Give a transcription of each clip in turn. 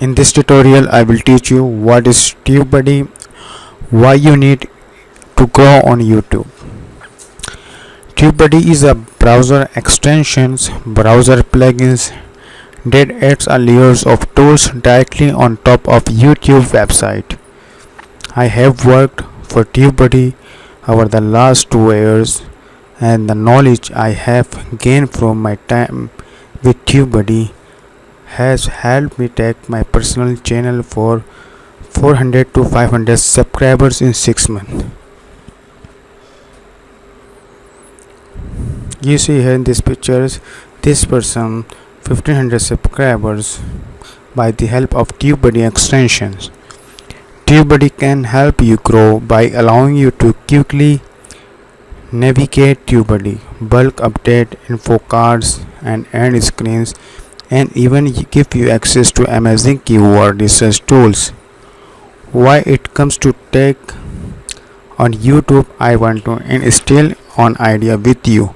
In this tutorial, I will teach you what is TubeBuddy, why you need to grow on YouTube. TubeBuddy is a browser extensions, browser plugins that adds a layers of tools directly on top of YouTube website. I have worked for TubeBuddy over the last 2 years, and the knowledge I have gained from my time with TubeBuddy has helped me take my personal channel for 400 to 500 subscribers in 6 months. You see here in these pictures, this person 1500 subscribers by the help of TubeBuddy extensions. TubeBuddy can help you grow by allowing you to quickly navigate TubeBuddy, bulk update info cards and end screens, and even give you access to amazing keyword research tools. Why it comes to tech on YouTube, I want to instill an idea with you.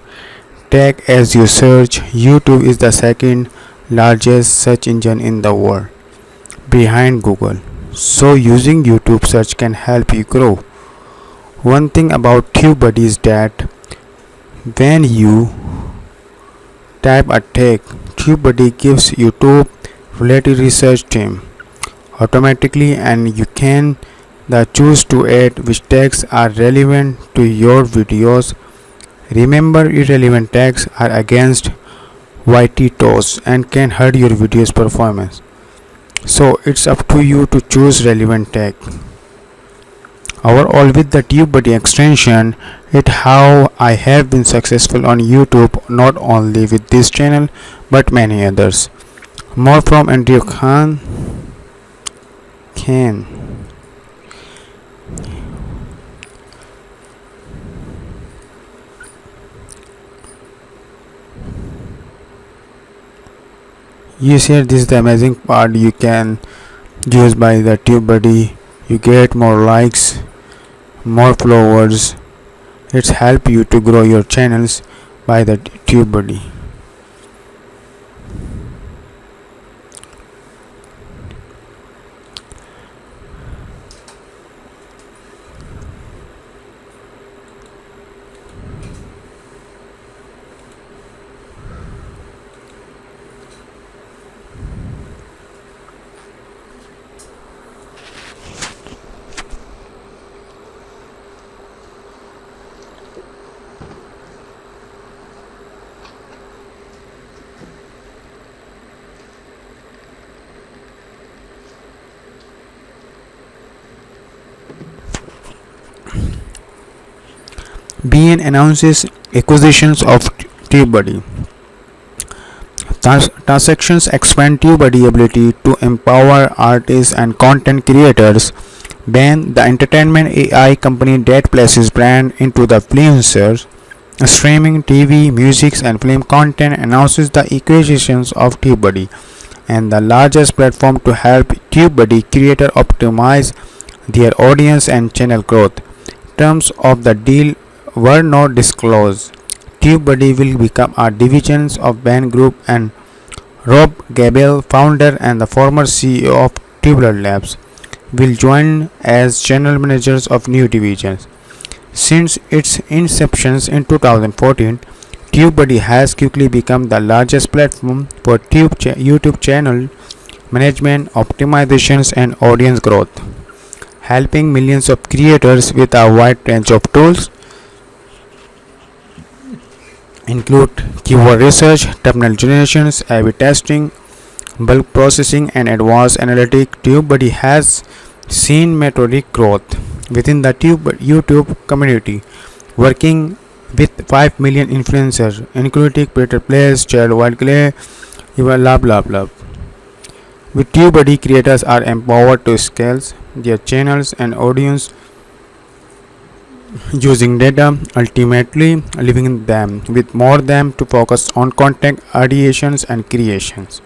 Tech as you search, YouTube is the second largest search engine in the world, behind Google. So using YouTube search can help you grow. One thing about TubeBuddy is that when you type a tag, TubeBuddy gives YouTube related research team automatically, and you can choose to add which tags are relevant to your videos. Remember, irrelevant tags are against YT and can hurt your video's performance. So it's up to you to choose relevant tag. Overall, with the TubeBuddy extension, it how I have been successful on YouTube, not only with this channel but many others. More from Andrew Khan. You see, this is the amazing part you can use by the TubeBuddy. You get more likes, more followers. It's help you to grow your channels by the TubeBuddy. BN announces acquisitions of TubeBuddy. Transactions expand TubeBuddy ability to empower artists and content creators. BN, the entertainment AI company that places brand into the influencers, streaming, TV, music, and film content, announces the acquisitions of TubeBuddy, and the largest platform to help TubeBuddy creator optimize their audience and channel growth. Terms of the deal were not disclosed. TubeBuddy will become a division of Bain Group, and Rob Gable, founder and the former CEO of Tubular Labs, will join as general managers of new divisions. Since its inception in 2014, TubeBuddy has quickly become the largest platform for YouTube channel management, optimizations, and audience growth, helping millions of creators with a wide range of tools include keyword research, thumbnail generations, A/B testing, bulk processing, and advanced analytics. TubeBuddy has seen meteoric growth within the YouTube community, working with 5 million influencers, including Peter Place, Child Wildclay, even blah blah blah. With TubeBuddy, creators are empowered to scale their channels and audience using data, ultimately leaving them with more time to focus on content ideations and creations.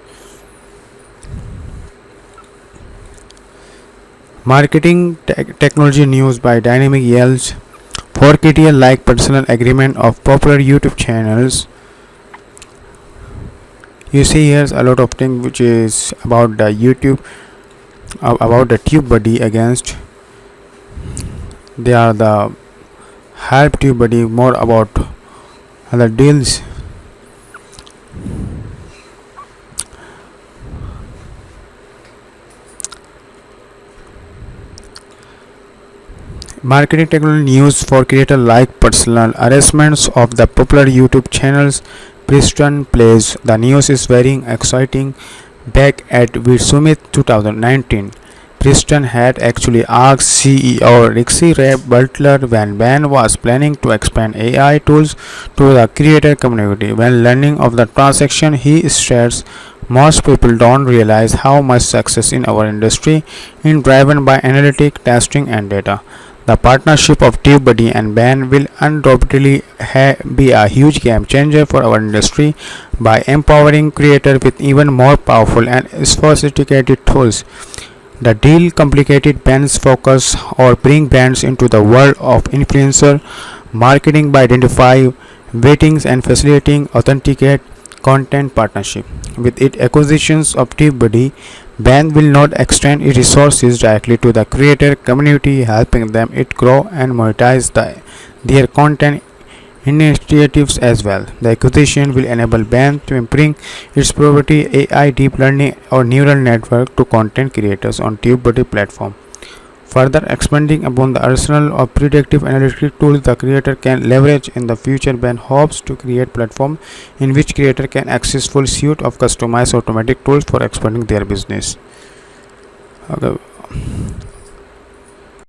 Marketing technology news by Dynamic Yields. 4KTL like personal agreement of popular YouTube channels You see, here's a lot of things which is about the YouTube, about the TubeBuddy against. They are the help TubeBuddy more about the deals. Marketing technology news for creators like personal harassments of the popular YouTube channels. Preston plays. The news is very exciting. Back at VidSummit 2019, Preston had actually asked CEO Rixie Ray Butler when Ben was planning to expand AI tools to the creator community. When learning of the transaction, he states most people don't realize how much success in our industry is driven by analytic testing and data. The partnership of TubeBuddy and Ben will undoubtedly be a huge game changer for our industry by empowering creators with even more powerful and sophisticated tools. The deal complicated Ben's focus or bring brands into the world of influencer marketing by identifying weightings and facilitating authenticate content partnership. With its acquisitions of TubeBuddy, Ben will not extend its resources directly to the creator community, helping them it grow and monetize their content initiatives as well. The acquisition will enable Ben to bring its proprietary AI deep learning or neural network to content creators on TubeBuddy platform. Further expanding upon the arsenal of predictive analytic tools the creator can leverage in the future, Ben hopes to create platform in which creator can access full suite of customized automatic tools for expanding their business. Okay.